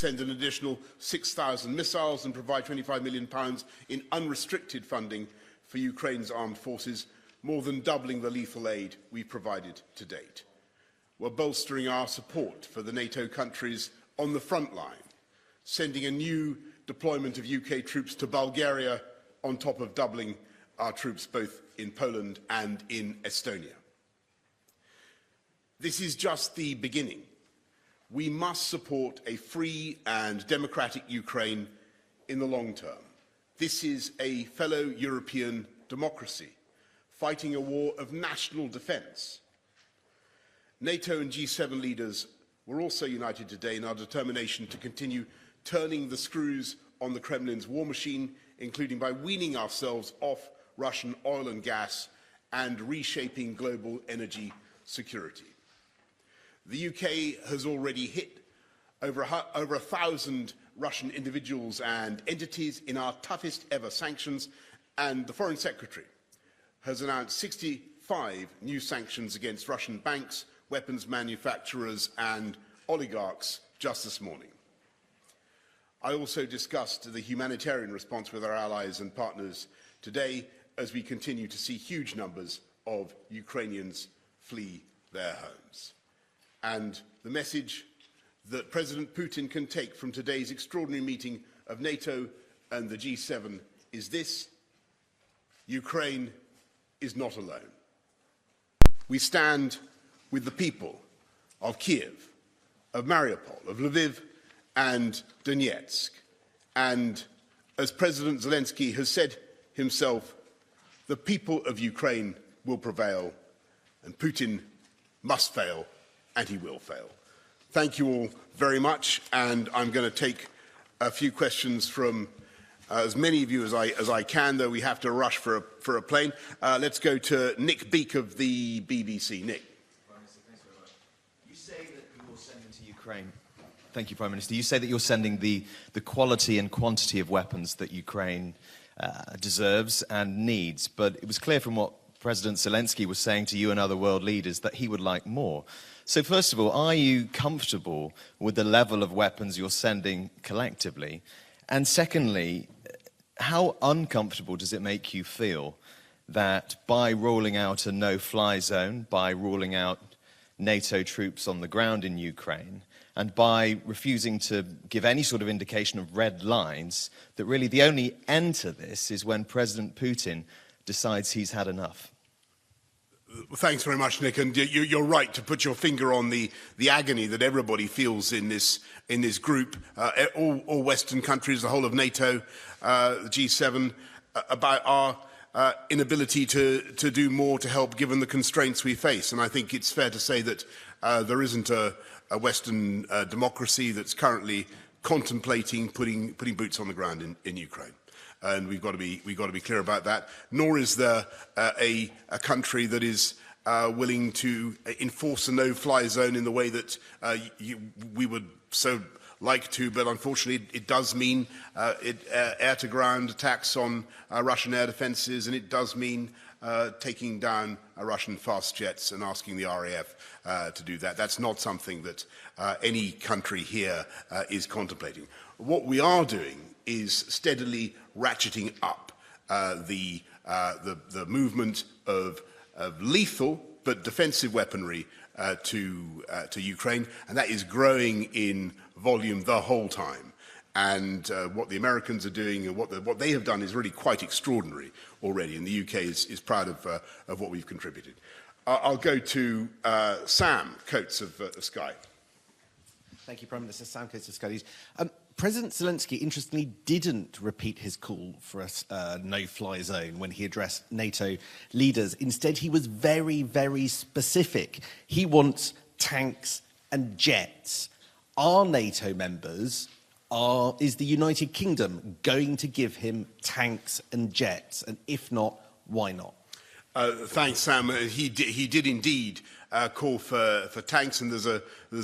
send an additional 6,000 missiles and provide £25 million in unrestricted funding for Ukraine's armed forces, more than doubling the lethal aid we've provided to date. We're bolstering our support for the NATO countries on the front line, sending a new deployment of UK troops to Bulgaria on top of doubling our troops both in Poland and in Estonia. This is just the beginning. We must support a free and democratic Ukraine in the long term. This is a fellow European democracy fighting a war of national defence. NATO and G7 leaders were also united today in our determination to continue turning the screws on the Kremlin's war machine, including by weaning ourselves off Russian oil and gas and reshaping global energy security. The UK has already hit over 1,000 Russian individuals and entities in our toughest ever sanctions, and the Foreign Secretary has announced 65 new sanctions against Russian banks, weapons manufacturers and oligarchs just this morning. I also discussed the humanitarian response with our allies and partners today as we continue to see huge numbers of Ukrainians flee their homes. And the message that President Putin can take from today's extraordinary meeting of NATO and the G7 is this: Ukraine is not alone. We stand with the people of Kiev, of Mariupol, of Lviv and Donetsk. And as President Zelensky has said himself, the people of Ukraine will prevail, and Putin must fail, and he will fail. Thank you all very much, and I'm going to take a few questions from as many of you as I can, though we have to rush for a plane. Let's go to Nick Beake of the BBC. Nick. Prime Minister, thanks very much. You say that you're sending to Ukraine. Thank you, Prime Minister. You say that you're sending the quality and quantity of weapons that Ukraine deserves and needs, but it was clear from what President Zelensky was saying to you and other world leaders that he would like more. So first of all, are you comfortable with the level of weapons you're sending collectively? And secondly, how uncomfortable does it make you feel that by rolling out a no-fly zone, by ruling out NATO troops on the ground in Ukraine, and by refusing to give any sort of indication of red lines, that really the only end to this is when President Putin decides he's had enough? Thanks very much, Nick. And you're right to put your finger on the agony that everybody feels in this group, all Western countries, the whole of NATO, the G7, about our inability to do more to help given the constraints we face. And I think it's fair to say that there isn't a Western democracy that's currently contemplating putting boots on the ground in Ukraine. And we've got to be clear about that. Nor is there a country that is willing to enforce a no-fly zone in the way that we would so like to. But unfortunately, it does mean air-to-ground attacks on Russian air defences, and it does mean taking down Russian fast jets and asking the RAF to do that. That's not something that any country here is contemplating. What we are doing is steadily ratcheting up the movement of lethal but defensive weaponry to Ukraine, and that is growing in volume the whole time. And what the Americans are doing and what they have done is really quite extraordinary already, and the UK is proud of what we've contributed. I'll go to Sam Coates of Sky. Thank you, Prime Minister. Sam Coates of Sky News. President Zelensky, interestingly, didn't repeat his call for a no-fly zone when he addressed NATO leaders. Instead, he was very, very specific. He wants tanks and jets. Are NATO members, is the United Kingdom going to give him tanks and jets? And if not, why not? Thanks, Sam. He did indeed call for tanks, and there's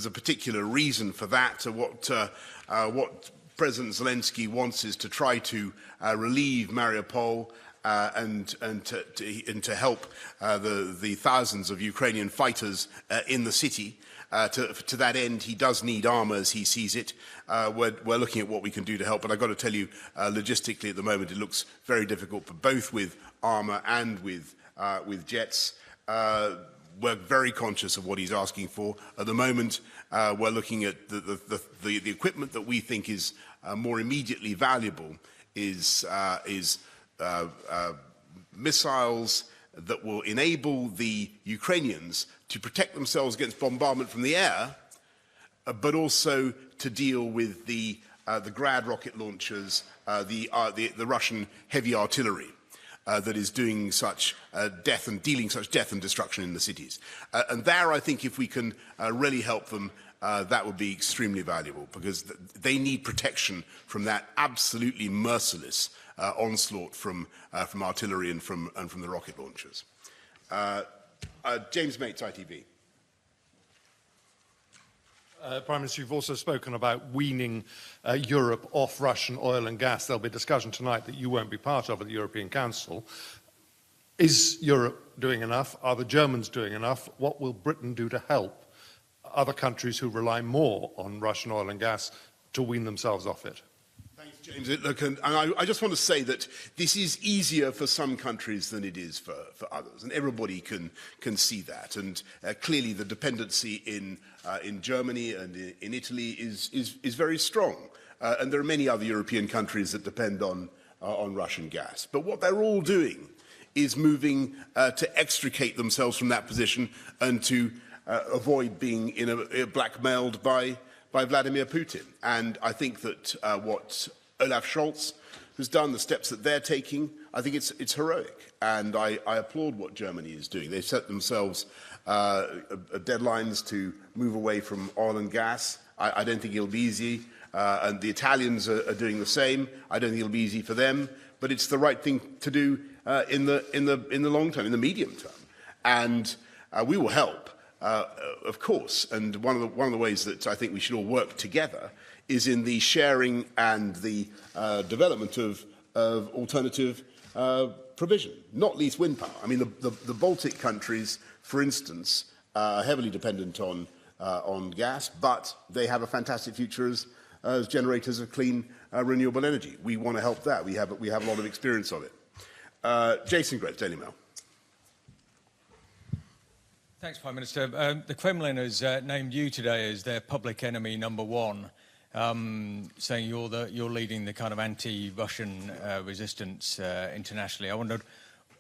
a particular reason for that. What President Zelensky wants is to try to relieve Mariupol and to help the thousands of Ukrainian fighters in the city. To that end, he does need armour as he sees it. We're looking at what we can do to help, but I've got to tell you, logistically at the moment, it looks very difficult, but both with armour and with jets. We're very conscious of what he's asking for. At the moment, we're looking at the equipment that we think is more immediately valuable is missiles that will enable the Ukrainians to protect themselves against bombardment from the air, but also to deal with the Grad rocket launchers, the Russian heavy artillery that is doing such dealing such death and destruction in the cities. And there, I think, if we can really help them, that would be extremely valuable, because they need protection from that absolutely merciless onslaught from artillery and from the rocket launchers. James Mates, ITV. Prime Minister, you've also spoken about weaning Europe off Russian oil and gas. There'll be a discussion tonight that you won't be part of at the European Council. Is Europe doing enough? Are the Germans doing enough? What will Britain do to help other countries who rely more on Russian oil and gas to wean themselves off it? Thanks, James. Look, and I just want to say that this is easier for some countries than it is for others, and everybody can see that. And clearly, the dependency in Germany and in Italy is very strong, and there are many other European countries that depend on Russian gas. But what they're all doing is moving to extricate themselves from that position and to avoid being blackmailed by Vladimir Putin. And I think that what Olaf Scholz has done, the steps that they're taking, I think it's heroic. And I applaud what Germany is doing. They've set themselves deadlines to move away from oil and gas. I don't think it'll be easy. And the Italians are doing the same. I don't think it'll be easy for them. But it's the right thing to do in the long term, in the medium term. And we will help. Of course, and one of the ways that I think we should all work together is in the sharing and the development of alternative provision, not least wind power. I mean, the Baltic countries, for instance, are heavily dependent on gas, but they have a fantastic future as generators of clean renewable energy. We want to help that. We have a lot of experience of it. Jason Gretz, Daily Mail. Thanks, Prime Minister. The Kremlin has named you today as their public enemy number one, saying you're leading the kind of anti-Russian resistance internationally. I wondered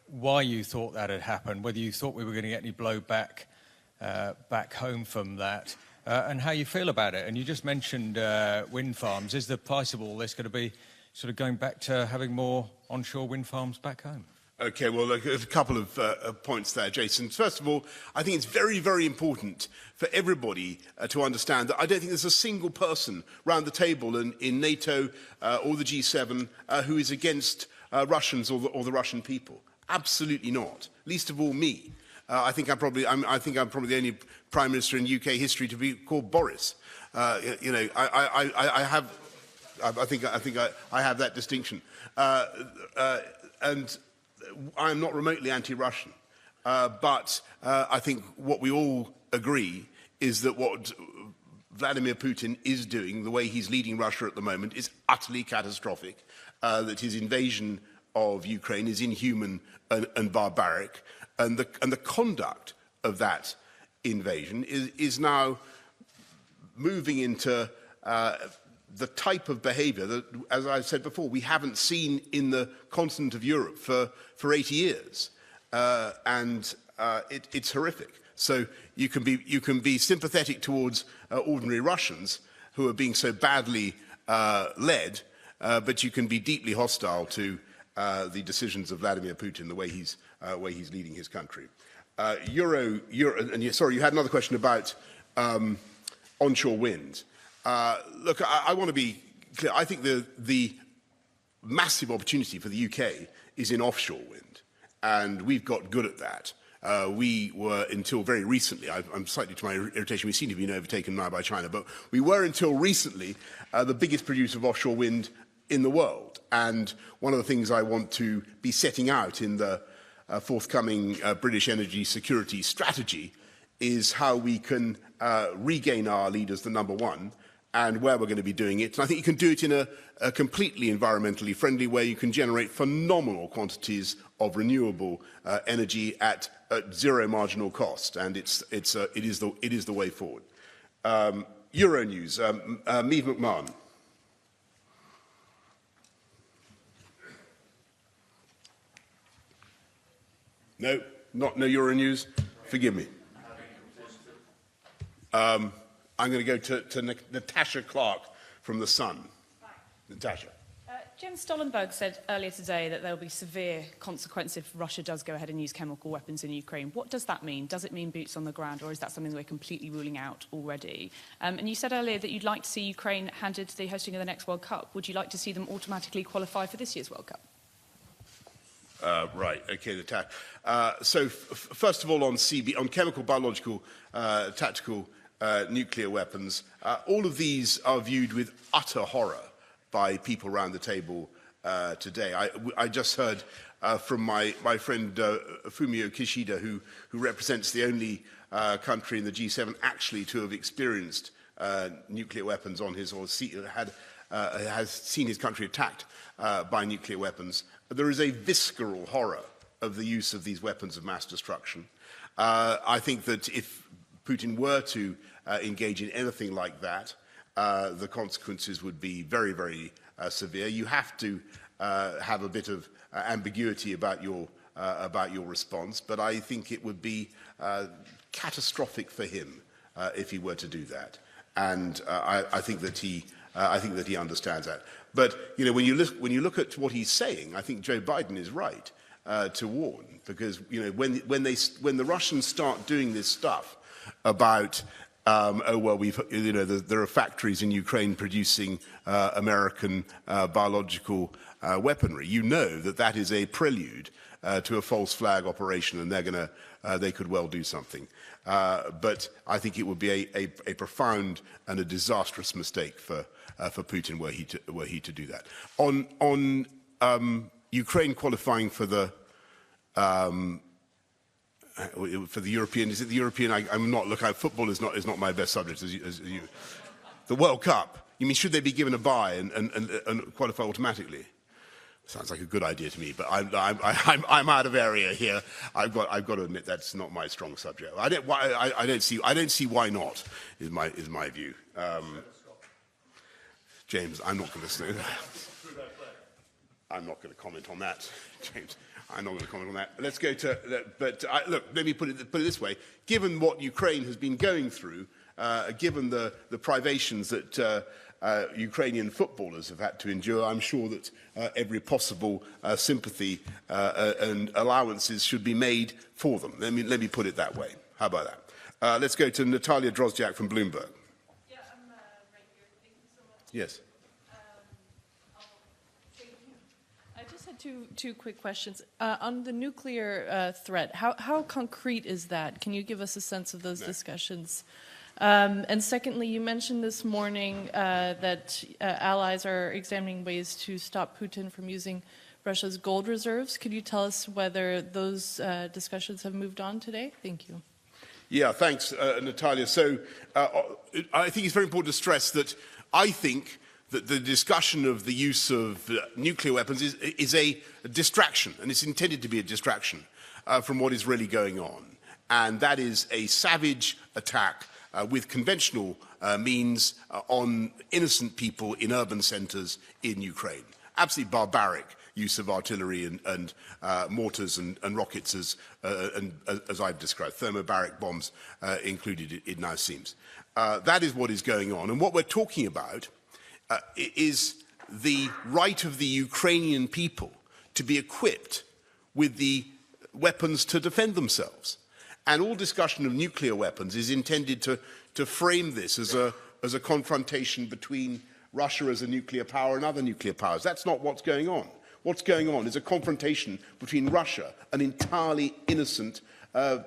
why you thought that had happened, whether you thought we were going to get any blowback back home from that, and how you feel about it. And you just mentioned wind farms. Is the price of all this going to be sort of going back to having more onshore wind farms back home? Okay, well, look, a couple of points there, Jason. First of all, I think it's very, very important for everybody to understand that I don't think there's a single person round the table in NATO or the G7 who is against Russians or the Russian people. Absolutely not. Least of all me. I think I'm probably the only Prime Minister in UK history to be called Boris. I think I have that distinction. And I'm not remotely anti-Russian, but I think what we all agree is that what Vladimir Putin is doing, the way he's leading Russia at the moment, is utterly catastrophic, that his invasion of Ukraine is inhuman and barbaric, and the conduct of that invasion is now moving into the type of behaviour that, as I said before, we haven't seen in the continent of Europe for 80 years, and it's horrific. So you can be sympathetic towards ordinary Russians who are being so badly led, but you can be deeply hostile to the decisions of Vladimir Putin, the way he's leading his country. Sorry, you had another question about onshore wind. Look, I want to be clear. I think the massive opportunity for the UK is in offshore wind, and we've got good at that. We were, until very recently, I'm slightly to my irritation, we seem to be overtaken now by China, but we were until recently the biggest producer of offshore wind in the world. And one of the things I want to be setting out in the forthcoming British energy security strategy is how we can regain our lead as the number one and where we're going to be doing it. And I think you can do it in a completely environmentally friendly way. You can generate phenomenal quantities of renewable energy at zero marginal cost, and it is the way forward. Euronews, Meave McMahon. No, no Euronews. Forgive me. I'm going to go to Natasha Clark from The Sun. Natasha. Jens Stoltenberg said earlier today that there will be severe consequences if Russia does go ahead and use chemical weapons in Ukraine. What does that mean? Does it mean boots on the ground, or is that something we're completely ruling out already? And you said earlier that you'd like to see Ukraine handed the hosting of the next World Cup. Would you like to see them automatically qualify for this year's World Cup? Right, okay, Natasha. So first of all, on chemical, biological, tactical nuclear weapons, all of these are viewed with utter horror by people around the table today. I just heard from my friend Fumio Kishida, who represents the only country in the G7 actually to have experienced nuclear weapons on his, or has seen his country attacked by nuclear weapons. There is a visceral horror of the use of these weapons of mass destruction. I think that if Putin were to engage in anything like that, the consequences would be very, very severe. You have to have a bit of ambiguity about your response, but I think it would be catastrophic for him if he were to do that. And I think that he understands that. But you know, when you look at what he's saying, I think Joe Biden is right to warn, because you know, when the Russians start doing this stuff about there are factories in Ukraine producing American biological weaponry. You know that is a prelude to a false flag operation, and they could well do something. But I think it would be a profound and a disastrous mistake for Putin were he to do that. On Ukraine qualifying for the European, is it the European? I'm not. Look, football is not my best subject. As you, the World Cup. You mean should they be given a bye and qualify automatically? Sounds like a good idea to me, but I'm out of area here. I've got to admit that's not my strong subject. I don't see why not. Is my view. James, I'm not going to say that. I'm not going to comment on that, James. I'm not going to comment on that. Let's go to, look, let me put it this way. Given what Ukraine has been going through, given the privations that Ukrainian footballers have had to endure, I'm sure that every possible sympathy and allowances should be made for them. Let me put it that way. How about that? Let's go to Natalia Drozdiak from Bloomberg. Yeah, I'm right here. Thank you so much. Yes. I just had two quick questions. On the nuclear threat, how concrete is that? Can you give us a sense of those discussions? And secondly, you mentioned this morning that allies are examining ways to stop Putin from using Russia's gold reserves. Could you tell us whether those discussions have moved on today? Thank you. Yeah, thanks, Natalia. So I think it's very important to stress that I think that the discussion of the use of nuclear weapons is a distraction, and it's intended to be a distraction from what is really going on. And that is a savage attack with conventional means on innocent people in urban centres in Ukraine. Absolutely barbaric use of artillery and mortars and rockets as I've described, thermobaric bombs included, it now seems. That is what is going on. And what we're talking about is the right of the Ukrainian people to be equipped with the weapons to defend themselves. And all discussion of nuclear weapons is intended to frame this as a confrontation between Russia as a nuclear power and other nuclear powers. That's not what's going on. What's going on is a confrontation between Russia and entirely innocent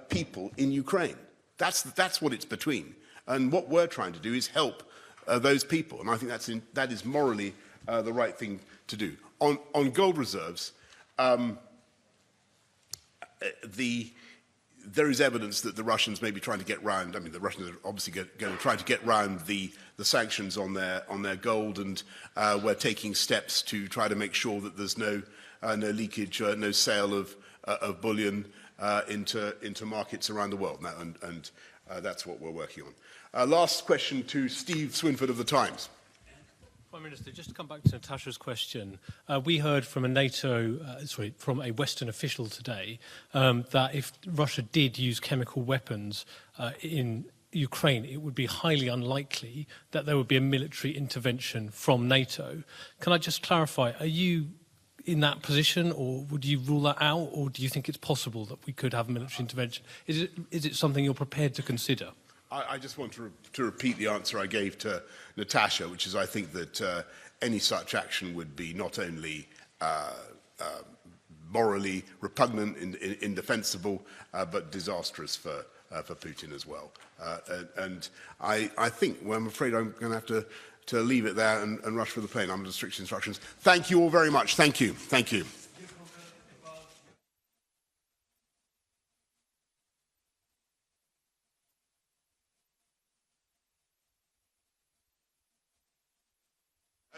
people in Ukraine. That's what it's between. And what we're trying to do is help those people. And I think that is morally the right thing to do. On gold reserves, there is evidence that the Russians may be trying to get round. I mean, the Russians are obviously going to try to get round the sanctions on their gold, and we're taking steps to try to make sure that there's no leakage, no sale of bullion into markets around the world. Now, and that's what we're working on. Last question to Steve Swinford of the Times. Prime Minister, just to come back to Natasha's question, we heard from from a Western official today that if Russia did use chemical weapons in Ukraine, it would be highly unlikely that there would be a military intervention from NATO. Can I just clarify, are you in that position, or would you rule that out, or do you think it's possible that we could have a military intervention? Is it something you're prepared to consider? I just want to repeat the answer I gave to Natasha, which is I think that any such action would be not only morally repugnant, indefensible, but disastrous for Putin as well. And I think, well, I'm afraid I'm going to have to leave it there and rush for the plane. I'm under strict instructions. Thank you all very much. Thank you. Thank you.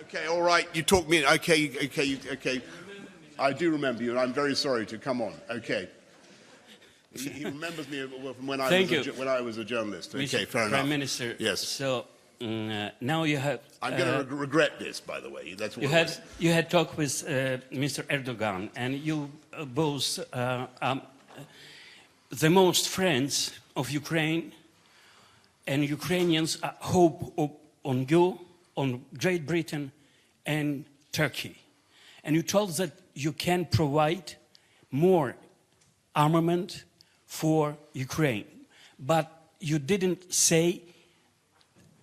Okay, all right, you talk me, okay. I do remember you, and I'm very sorry to come on, okay. He remembers me from when I was a journalist. Okay, Mr. fair enough. Prime Minister, yes. So now you have... I'm going to regret this, by the way. That's what you had talked with Mr. Erdogan, and you both the most friends of Ukraine, and Ukrainians hope on you, on Great Britain and Turkey. And you told that you can provide more armament for Ukraine. But you didn't say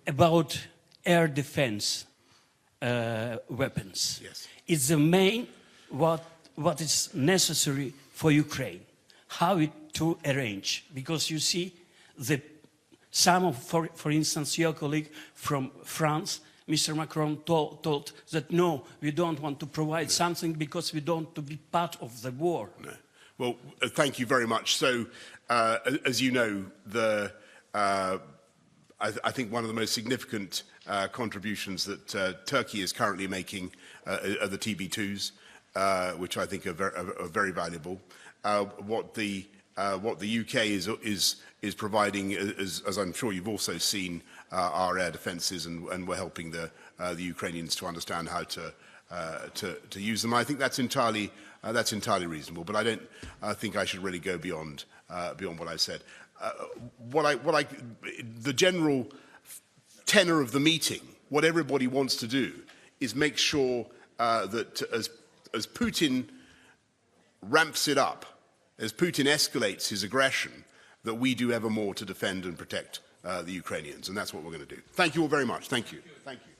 about air defense weapons. Yes. It's the main what is necessary for Ukraine. How it to arrange? Because you see, some of, for instance, your colleague from France, Mr. Macron, told that no, we don't want to provide something because we don't want to be part of the war. No. Well, thank you very much. So, as you know, I think one of the most significant contributions that Turkey is currently making are the TB2s, which I think are very valuable. What the UK is providing, as I'm sure you've also seen, our air defences, and we're helping the Ukrainians to understand how to use them. I think that's entirely reasonable, but I don't think I should really go beyond what I said. The general tenor of the meeting, what everybody wants to do, is make sure that as Putin ramps it up, as Putin escalates his aggression, that we do ever more to defend and protect the Ukrainians, and that's what we're going to do. Thank you all very much. Thank you. Thank you.